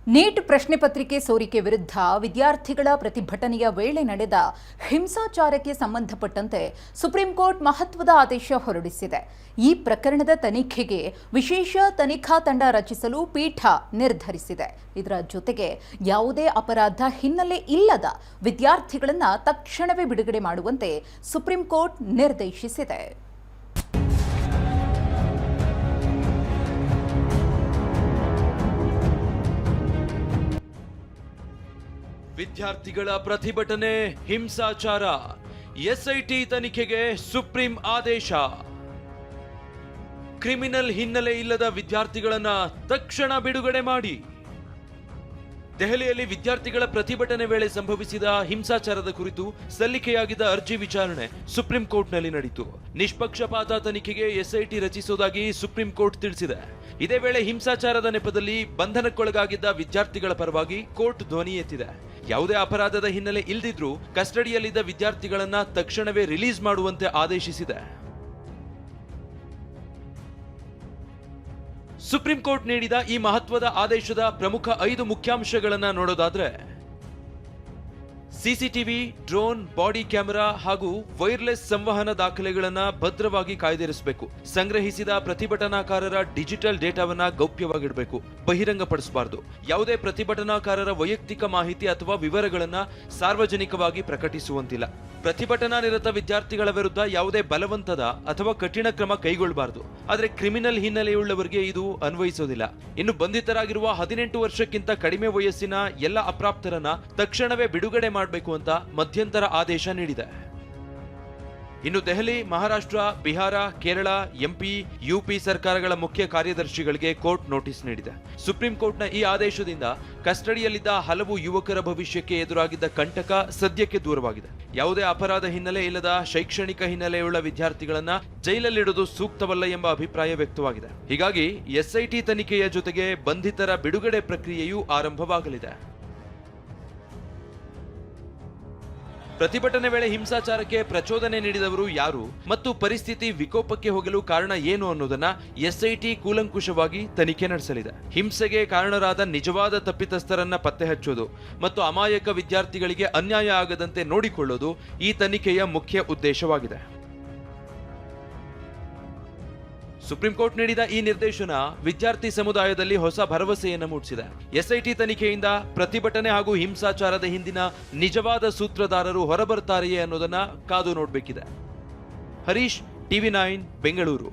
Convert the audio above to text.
Neat ಪ್ರಶ್ನೆ ಪತ್ರಿಕೆ ಸೋರಿಕೆ ವಿರುದ್ಧ ವಿದ್ಯಾರ್ಥಿಗಳ ಪ್ರತಿಭಟನೆಯ ವೇಳೆ ನಡೆದ ಹಿಂಸಾಚಾರಕ್ಕೆ ಸಂಬಂಧಪಟ್ಟಂತೆ ಸುಪ್ರೀಂ ಕೋರ್ಟ್ ಮಹತ್ವದ ಆದೇಶ ಹೊರಡಿಸಿದೆ. ಈ ಪ್ರಕರಣದ ತನಿಖೆಗೆ ವಿಶೇಷ ತನಿಖಾ ತಂಡ ರಚಿಸಲು ಪೀಠ ನಿರ್ಧರಿಸಿದೆ. ಇದರ ಜೊತೆಗೆ ಯಾವುದೇ ಅಪರಾಧ ಹಿನ್ನೆಲೆ ಇಲ್ಲದ ವಿದ್ಯಾರ್ಥಿಗಳನ್ನು ತಕ್ಷಣವೇ ಬಿಡುಗಡೆ ಮಾಡುವಂತೆ ಸುಪ್ರೀಂ ಕೋರ್ಟ್ ನಿರ್ದೇಶಿಸಿದೆ. ವಿದ್ಯಾರ್ಥಿಗಳ ಪ್ರತಿಭಟನೆ ಹಿಂಸಾಚಾರ, ಎಸ್ಐಟಿ ತನಿಖೆಗೆ ಸುಪ್ರೀಂ ಆದೇಶ. ಕ್ರಿಮಿನಲ್ ಹಿನ್ನೆಲೆ ಇಲ್ಲದ ವಿದ್ಯಾರ್ಥಿಗಳನ್ನ ತಕ್ಷಣ ಬಿಡುಗಡೆ ಮಾಡಿ. ದೆಹಲಿಯಲ್ಲಿ ವಿದ್ಯಾರ್ಥಿಗಳ ಪ್ರತಿಭಟನೆ ವೇಳೆ ಸಂಭವಿಸಿದ ಹಿಂಸಾಚಾರದ ಕುರಿತು ಸಲ್ಲಿಕೆಯಾಗಿದ್ದ ಅರ್ಜಿ ವಿಚಾರಣೆ ಸುಪ್ರೀಂ ಕೋರ್ಟ್ನಲ್ಲಿ ನಡೆಯಿತು. ನಿಷ್ಪಕ್ಷಪಾತ ತನಿಖೆಗೆ ಎಸ್ಐಟಿ ರಚಿಸುವುದಾಗಿ ಸುಪ್ರೀಂ ಕೋರ್ಟ್ ತಿಳಿಸಿದೆ. ಇದೇ ವೇಳೆ ಹಿಂಸಾಚಾರದ ನೆಪದಲ್ಲಿ ಬಂಧನಕ್ಕೊಳಗಾಗಿದ್ದ ವಿದ್ಯಾರ್ಥಿಗಳ ಪರವಾಗಿ ಕೋರ್ಟ್ ಧ್ವನಿ ಎತ್ತಿದೆ. ಯಾವುದೇ ಅಪರಾಧದ ಹಿನ್ನೆಲೆ ಇಲ್ಲದಿದ್ರೂ ಕಸ್ಟಡಿಯಲ್ಲಿದ್ದ ವಿದ್ಯಾರ್ಥಿಗಳನ್ನ ತಕ್ಷಣವೇ ರಿಲೀಸ್ ಮಾಡುವಂತೆ ಆದೇಶಿಸಿದೆ. ಸುಪ್ರೀಂ ಕೋರ್ಟ್ ನೀಡಿದ ಈ ಮಹತ್ವದ ಆದೇಶದ ಪ್ರಮುಖ 5 ಮುಖ್ಯಾಂಶಗಳನ್ನ ನೋಡೋದಾದ್ರೆ, ಸಿಸಿಟಿವಿ, ಡ್ರೋನ್, ಬಾಡಿ ಕ್ಯಾಮೆರಾ ಹಾಗೂ ವೈರ್ಲೆಸ್ ಸಂವಹನ ದಾಖಲೆಗಳನ್ನ ಭದ್ರವಾಗಿ ಕಾಯ್ದಿರಿಸಬೇಕು. ಸಂಗ್ರಹಿಸಿದ ಪ್ರತಿಭಟನಾಕಾರರ ಡಿಜಿಟಲ್ ಡೇಟಾವನ್ನ ಗೌಪ್ಯವಾಗಿಡಬೇಕು, ಬಹಿರಂಗಪಡಿಸಬಾರದು. ಯಾವುದೇ ಪ್ರತಿಭಟನಾಕಾರರ ವೈಯಕ್ತಿಕ ಮಾಹಿತಿ ಅಥವಾ ವಿವರಗಳನ್ನ ಸಾರ್ವಜನಿಕವಾಗಿ ಪ್ರಕಟಿಸುವಂತಿಲ್ಲ. ಪ್ರತಿಭಟನಾ ನಿರತ ವಿದ್ಯಾರ್ಥಿಗಳ ವಿರುದ್ಧ ಯಾವುದೇ ಬಲವಂತದ ಅಥವಾ ಕಠಿಣ ಕ್ರಮ ಕೈಗೊಳ್ಳಬಾರದು. ಆದರೆ ಕ್ರಿಮಿನಲ್ ಹಿನ್ನೆಲೆಯುಳ್ಳವರಿಗೆ ಇದು ಅನ್ವಯಿಸೋದಿಲ್ಲ. ಇನ್ನು ಬಂಧಿತರಾಗಿರುವ 18 ವರ್ಷಕ್ಕಿಂತ ಕಡಿಮೆ ವಯಸ್ಸಿನ ಎಲ್ಲ ಅಪ್ರಾಪ್ತರನ್ನ ತಕ್ಷಣವೇ ಬಿಡುಗಡೆ ಮಾಡಬೇಕು ಅಂತ ಮಧ್ಯಂತರ ಆದೇಶ ನೀಡಿದೆ. ಇನ್ನು ದೆಹಲಿ, ಮಹಾರಾಷ್ಟ್ರ, ಬಿಹಾರ, ಕೇರಳ, ಎಂಪಿ, ಯುಪಿ ಸರ್ಕಾರಗಳ ಮುಖ್ಯ ಕಾರ್ಯದರ್ಶಿಗಳಿಗೆ ಕೋರ್ಟ್ ನೋಟಿಸ್ ನೀಡಿದೆ. ಸುಪ್ರೀಂ ಕೋರ್ಟ್ನ ಈ ಆದೇಶದಿಂದ ಕಸ್ಟಡಿಯಲ್ಲಿದ್ದ ಹಲವು ಯುವಕರ ಭವಿಷ್ಯಕ್ಕೆ ಎದುರಾಗಿದ್ದ ಕಂಟಕ ಸದ್ಯಕ್ಕೆ ದೂರವಾಗಿದೆ. ಯಾವುದೇ ಅಪರಾಧ ಹಿನ್ನೆಲೆ ಇಲ್ಲದ ಶೈಕ್ಷಣಿಕ ಹಿನ್ನೆಲೆಯುಳ್ಳ ವಿದ್ಯಾರ್ಥಿಗಳನ್ನ ಜೈಲಲ್ಲಿಡುವುದು ಸೂಕ್ತವಲ್ಲ ಎಂಬ ಅಭಿಪ್ರಾಯ ವ್ಯಕ್ತವಾಗಿದೆ. ಹೀಗಾಗಿ ಎಸ್ಐಟಿ ತನಿಖೆಯ ಜೊತೆಗೆ ಬಂಧಿತರ ಬಿಡುಗಡೆ ಪ್ರಕ್ರಿಯೆಯೂ ಆರಂಭವಾಗಲಿದೆ. ಪ್ರತಿಭಟನೆ ವೇಳೆ ಹಿಂಸಾಚಾರಕ್ಕೆ ಪ್ರಚೋದನೆ ನೀಡಿದವರು ಯಾರು ಮತ್ತು ಪರಿಸ್ಥಿತಿ ವಿಕೋಪಕ್ಕೆ ಹೋಗಲು ಕಾರಣ ಏನು ಅನ್ನೋದನ್ನ ಎಸ್ಐಟಿ ಕೂಲಂಕುಷವಾಗಿ ತನಿಖೆ ನಡೆಸಲಿದೆ. ಹಿಂಸೆಗೆ ಕಾರಣರಾದ ನಿಜವಾದ ತಪ್ಪಿತಸ್ಥರನ್ನ ಪತ್ತೆ ಹಚ್ಚೋದು ಮತ್ತು ಅಮಾಯಕ ವಿದ್ಯಾರ್ಥಿಗಳಿಗೆ ಅನ್ಯಾಯ ಆಗದಂತೆ ನೋಡಿಕೊಳ್ಳೋದು ಈ ತನಿಖೆಯ ಮುಖ್ಯ ಉದ್ದೇಶವಾಗಿದೆ. ಸುಪ್ರೀಂ ಕೋರ್ಟ್ ನೀಡಿದ ಈ ನಿರ್ದೇಶನ ವಿದ್ಯಾರ್ಥಿ ಸಮುದಾಯದಲ್ಲಿ ಹೊಸ ಭರವಸೆಯನ್ನು ಮೂಡಿಸಿದೆ. ಎಸ್ಐಟಿ ತನಿಖೆಯಿಂದ ಪ್ರತಿಭಟನೆ ಹಾಗೂ ಹಿಂಸಾಚಾರದ ಹಿಂದಿನ ನಿಜವಾದ ಸೂತ್ರಧಾರರು ಹೊರಬರ್ತಾರೆಯೇ ಅನ್ನೋದನ್ನ ಕಾದು ನೋಡಬೇಕಿದೆ. ಹರೀಶ್, ಟಿವಿ9 ಬೆಂಗಳೂರು.